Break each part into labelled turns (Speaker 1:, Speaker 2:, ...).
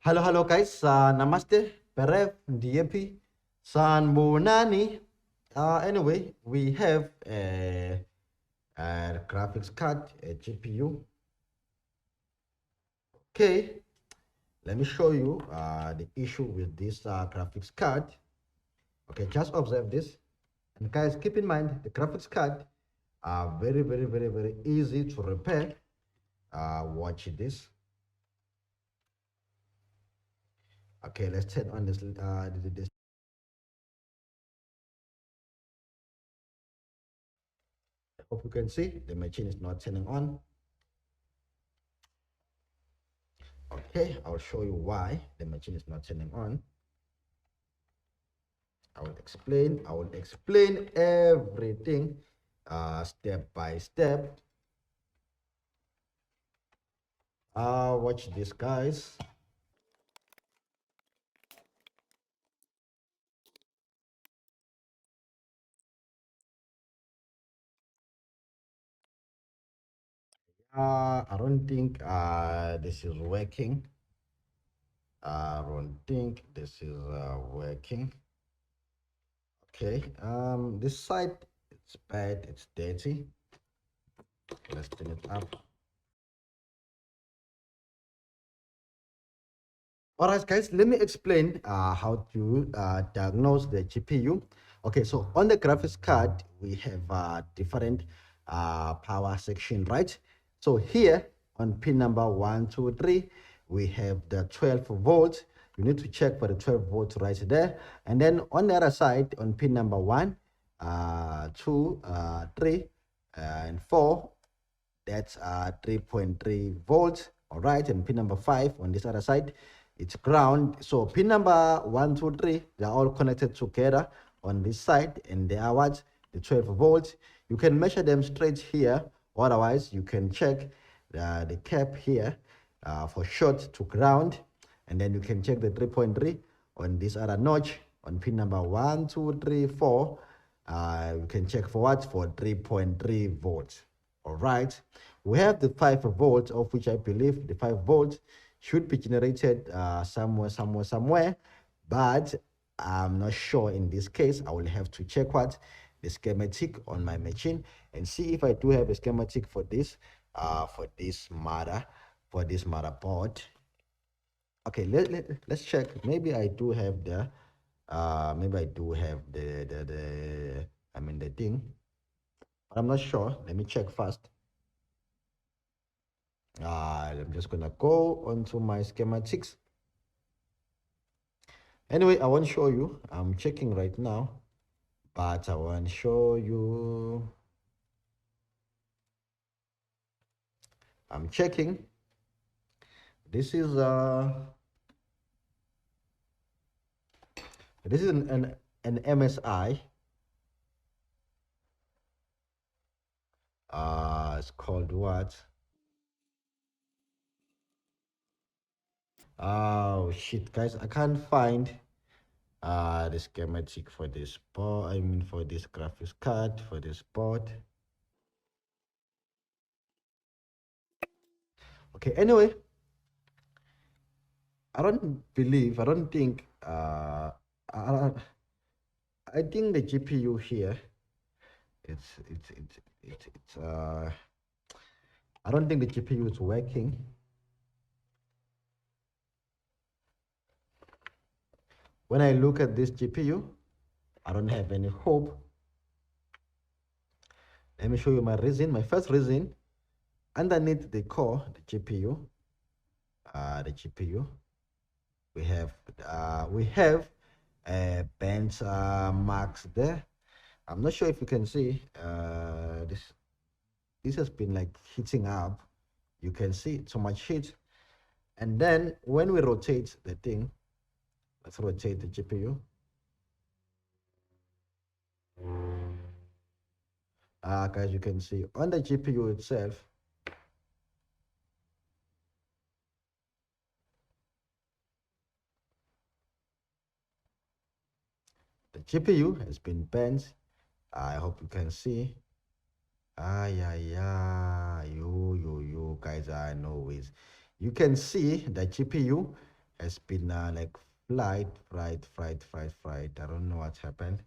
Speaker 1: Halo guys, namaste, Perev, DAP, San Bunani. Anyway, we have a graphics card, a GPU. Okay, let me show you the issue with this graphics card. Okay, just observe this. And guys, keep in mind the graphics card are very easy to repair. Watch this. Okay, let's turn on this. I hope you can see the machine is not turning on. Okay, I'll show you why the machine is not turning on. I will explain everything step by step. Watch this, guys. I don't think this is working. I don't think this is working. Okay, this side, it's bad, it's dirty. Let's turn it up. All right, guys, let me explain how to diagnose the GPU. Okay, so on the graphics card, we have different power section, right? So here on pin number 1, 2, 3, we have the 12 volts. You need to check for the 12 volts right there. And then on the other side, on pin number 1, 2, 3, and 4, that's 3.3 volts. All right, and pin number 5 on this other side, it's ground. So pin number 1, 2, 3, they're all connected together on this side, and they are what? The 12 volts. You can measure them straight here. Otherwise, you can check the cap here for short to ground, and then you can check the 3.3 on this other notch on pin number 1, 2, 3, 4. You can check for what? For 3.3 volts. All right, we have the 5 volts, of which I believe the 5 volts should be generated somewhere, but I'm not sure in this case. I will have to check what the schematic on my machine and see if I do have a schematic for this motherboard. Okay, let's check. Maybe I do have the the thing, but I'm not sure. Let me check first. I'm just gonna go onto my schematics. Anyway, I won't show you. I'm checking right now, but I won't show you. I'm checking. This is an MSI. It's called what? Oh shit, guys, I can't find the schematic for this board. I mean, for this graphics card, for this board. Okay, anyway, I don't think I, I think the GPU here, it's I don't think the GPU is working. When I look at this GPU, I don't have any hope. Let me show you my reason. My first reason, underneath the core, the GPU, we have benchmarks there. I'm not sure if you can see this has been like heating up. You can see so much heat. And then when we rotate the thing, let's rotate the GPU. Guys, you can see on the GPU itself, the GPU has been bent. I hope you can see. You guys, I know it. You can see the GPU has been like fried. I don't know what happened.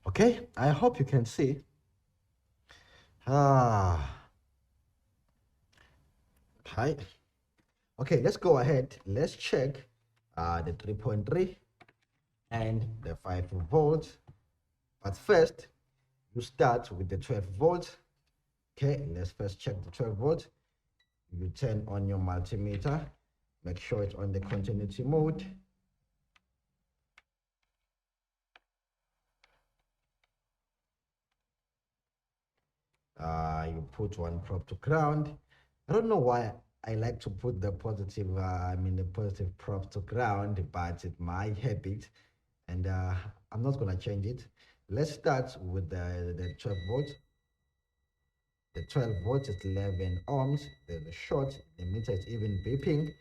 Speaker 1: Okay, I hope you can see. Ah, hi. Okay, let's go ahead. Let's check the 3.3 and the 5 volts. But first, you start with the 12 volts. Okay, let's first check the 12 volts. You turn on your multimeter. Make sure it's on the continuity mode. You put one probe to ground. I don't know why I like to put the positive, the positive probe to ground, but it's my habit, and I'm not gonna change it. Let's start with the 12 volts. The 12 volts is 11 ohms. There's a short. The meter is even beeping.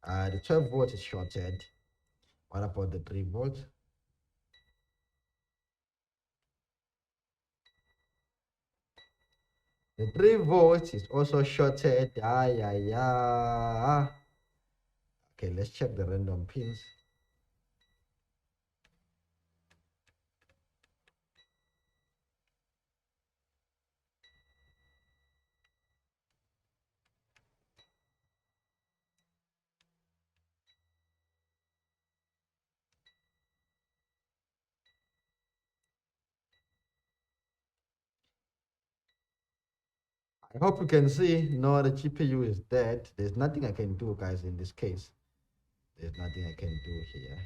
Speaker 1: The 12 volts is shorted. What about the 3 volts? The 3 volts is also shorted. Okay, let's check the random pins. I hope you can see. No, the GPU is dead. There's nothing I can do, guys, in this case. There's nothing I can do here.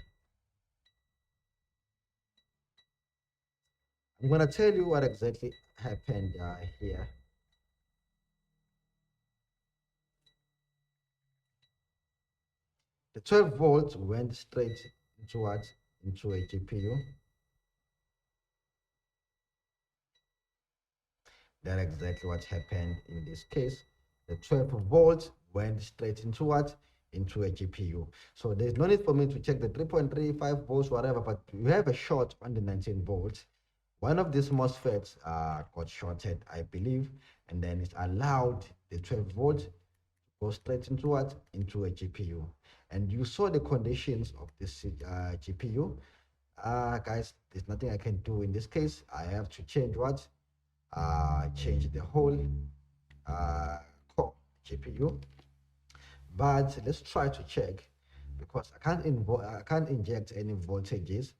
Speaker 1: I'm going to tell you what exactly happened here. The 12 volts went straight into what? Into a GPU. That's exactly what happened in this case. The 12 volts went straight into what? Into a GPU. So there's no need for me to check the 3.35 volts, whatever, but you have a short on the 19 volts. One of these MOSFETs got shorted, I believe, and then it's allowed the 12 volts to go straight into what? Into a GPU. And you saw the conditions of this GPU. Guys, there's nothing I can do in this case. I have to change what? Change the whole core GPU. But let's try to check because I can't inject any voltages.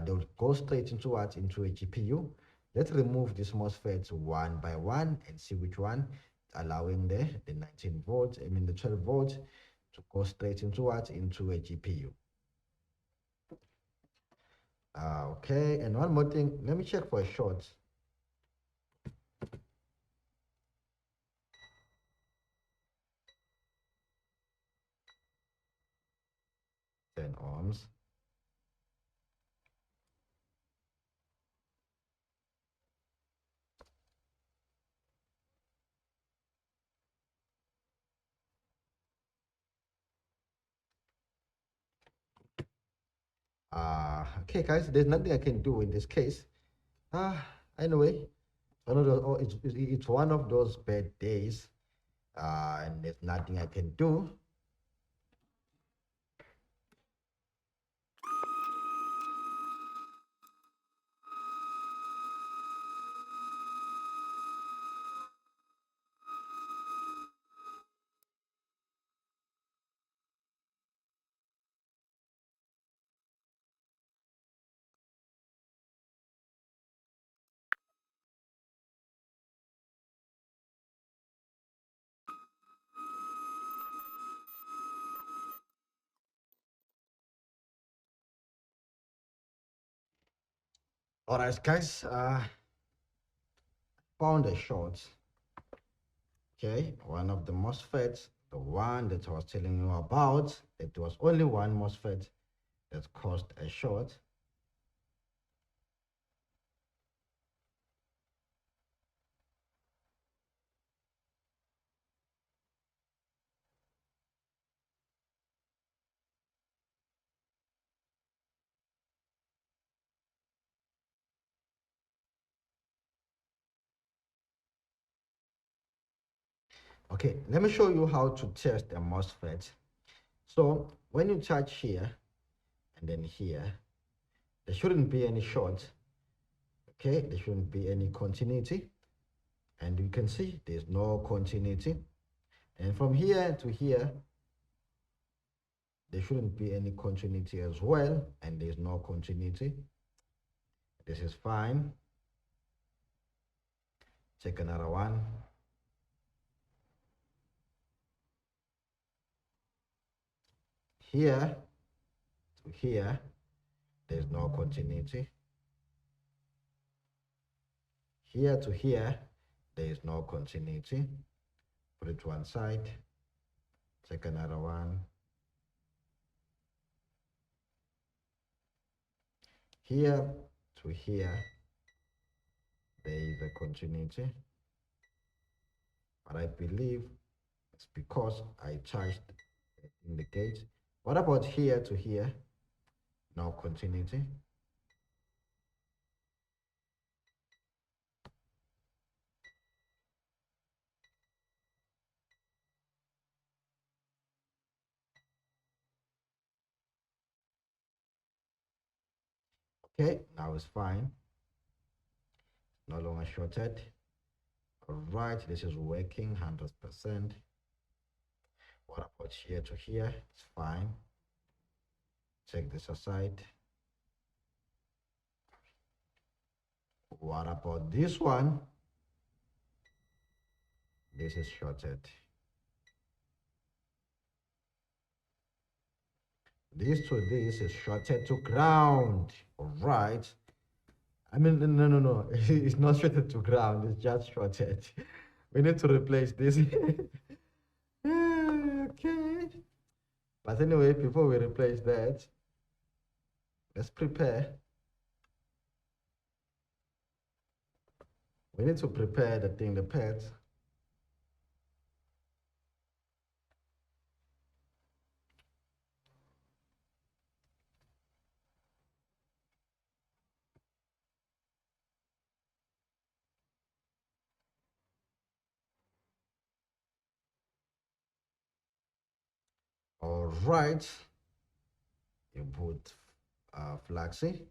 Speaker 1: They'll go straight into what? Into a GPU. Let's remove these MOSFETs one by one and see which one allowing the 19 volts, the 12 volts to go straight into what? Into a GPU. Okay, and one more thing, let me check for a short. 10 ohms. Okay, guys, there's nothing I can do in this case. Anyway, it's one of those bad days, and there's nothing I can do. All right, guys, found a short. Okay, one of the MOSFETs, the one that I was telling you about, it was only one MOSFET that caused a short. Okay, let me show you how to test a MOSFET. So when you touch here and then here, there shouldn't be any short. Okay, there shouldn't be any continuity. And you can see there's no continuity. And from here to here, there shouldn't be any continuity as well. And there's no continuity. This is fine. Check another one. Here to here, there's no continuity. Here to here, there is no continuity. Put it to one side. Check another one. Here to here, there is a continuity. But I believe it's because I charged in the gate. What about here to here? No continuity. Okay, now it's fine. No longer shorted. All right, this is working 100%. What about here to here? It's fine. Check this aside. What about this one? This is shorted. This to this is shorted to ground. All right. I mean, no. It's not shorted to ground. It's just shorted. We need to replace this. Okay. But anyway, before we replace that, let's prepare. We need to prepare the pads. All right. You put flaxseed.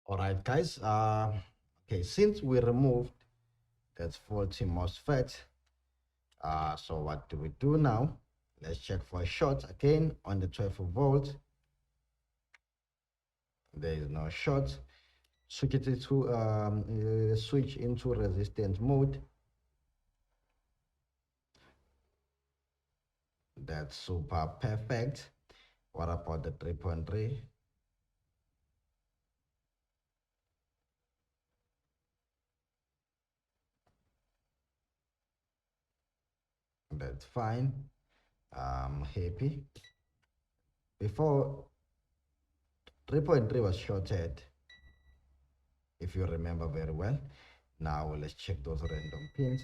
Speaker 1: All right, guys. Okay, since we removed that faulty MOSFET, so what do we do now? Let's check for a short again on the 12 volt. There is no short. Switch it to switch into resistance mode. That's super perfect. What about the 3.3? That's fine. I'm happy. Before 3.3 was shorted, if you remember very well. Now let's check those random pins.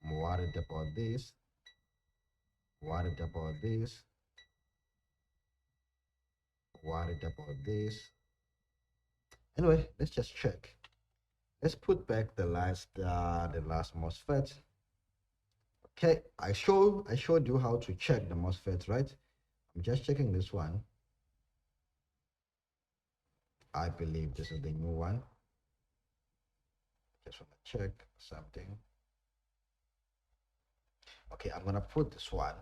Speaker 1: I'm worried about this. Worried about this. Worried about this. Anyway, let's just check. Let's put back the last MOSFET. Okay, I showed you how to check the MOSFET, right? I'm just checking this one. I believe this is the new one. Just want to check something. Okay, I'm gonna put this one.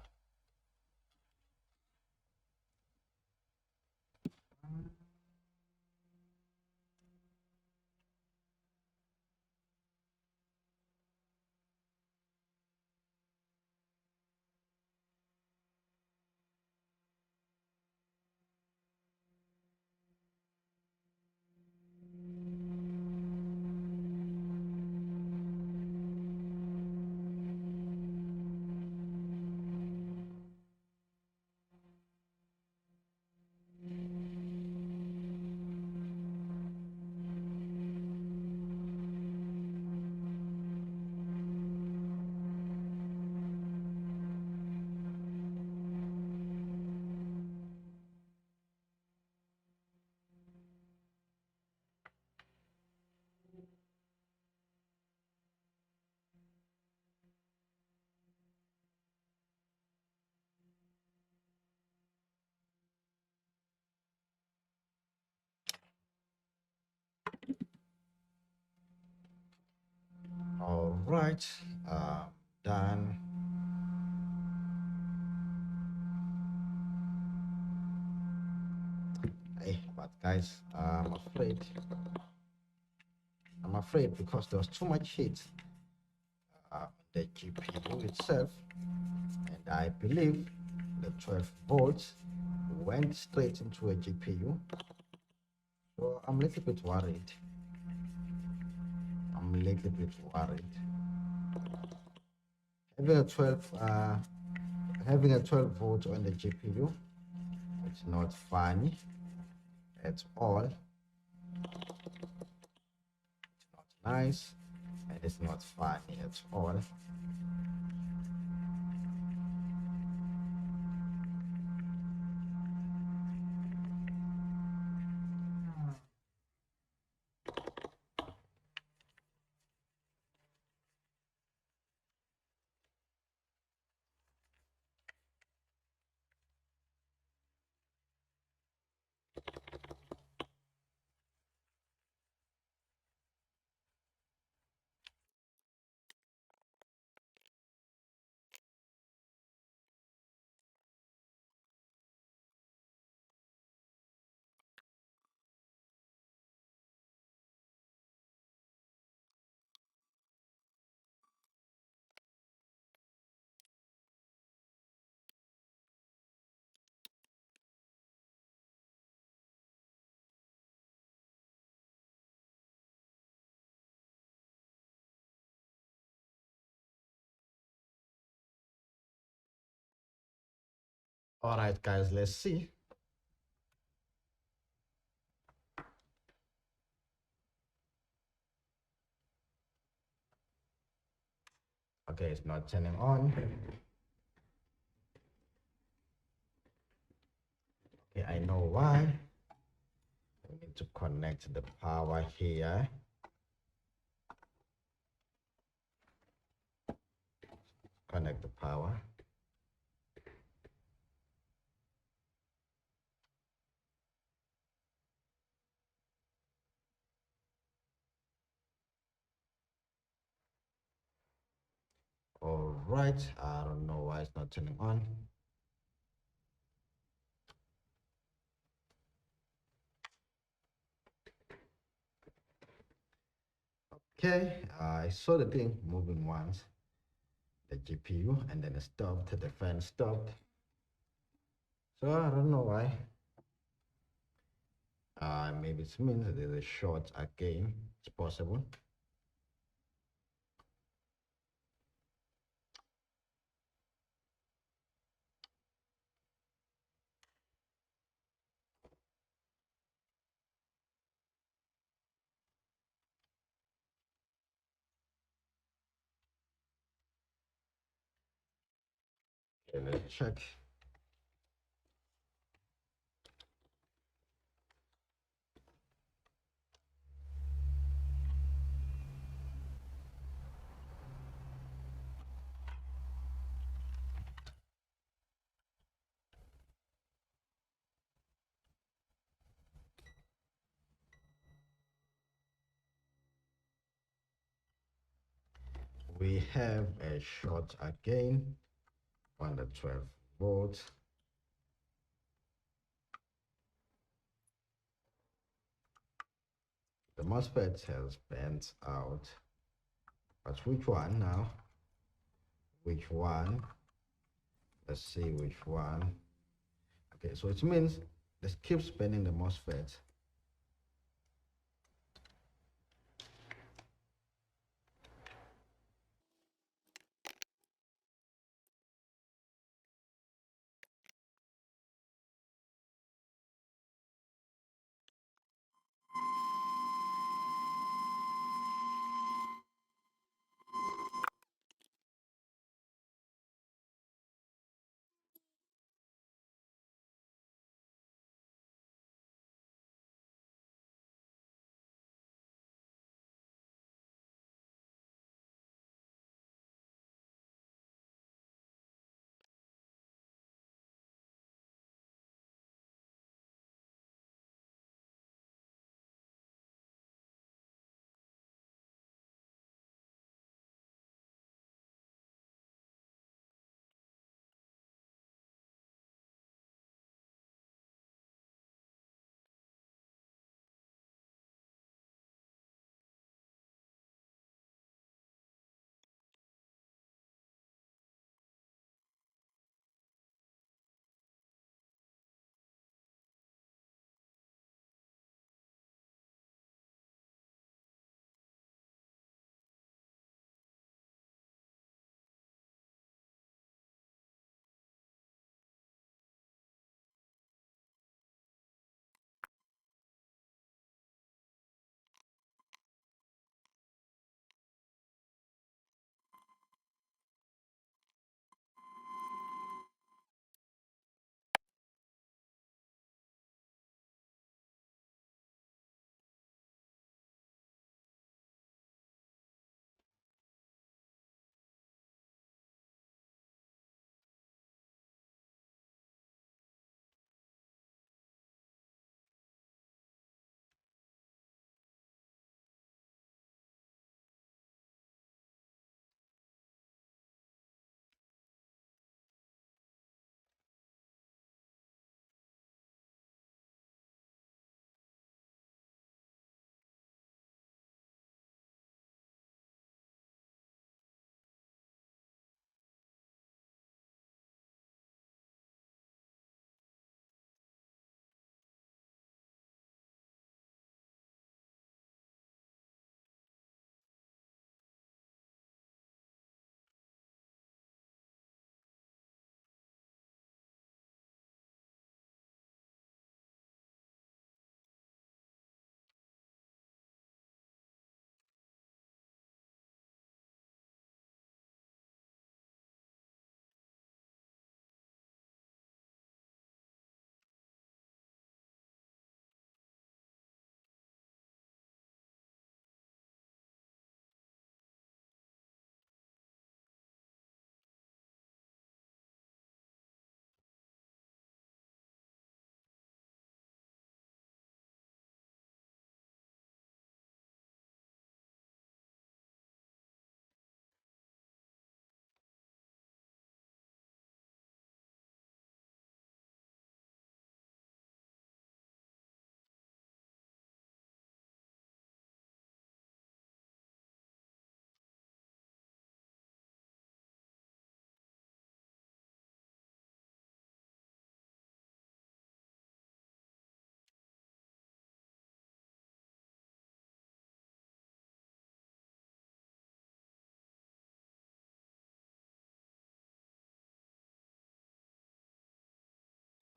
Speaker 1: All right, done. Hey, but guys, I'm afraid because there was too much heat the GPU itself, and I believe the 12 volts went straight into a GPU. So I'm a little bit worried. I'm a little bit worried. Having a 12 having a 12 volt on the GPU, it's not funny at all. It's not nice, and it's not funny at all. All right, guys, let's see. Okay, it's not turning on. Okay, I know why. We need to connect the power here. Connect the power. right, I don't know why it's not turning on. Okay, I saw the thing moving once, the GPU, and then it stopped, the fan stopped. So I don't know why. Maybe it means that there's a short again. It's possible. Okay, let's check. We have a short again on the 12 volts. The MOSFET has bent out. But which one now? Which one? Let's see which one. Okay, so it means let's keep spinning the MOSFET.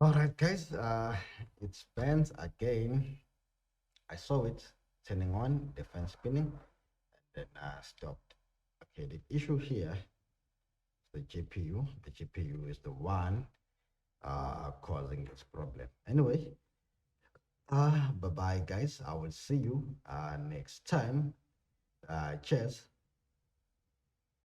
Speaker 1: All right, guys, it's bends again. I saw it turning on, the fan spinning, and then stopped. Okay, the issue here is the GPU. The GPU is the one causing this problem. Anyway, bye bye, guys. I will see you next time. Cheers.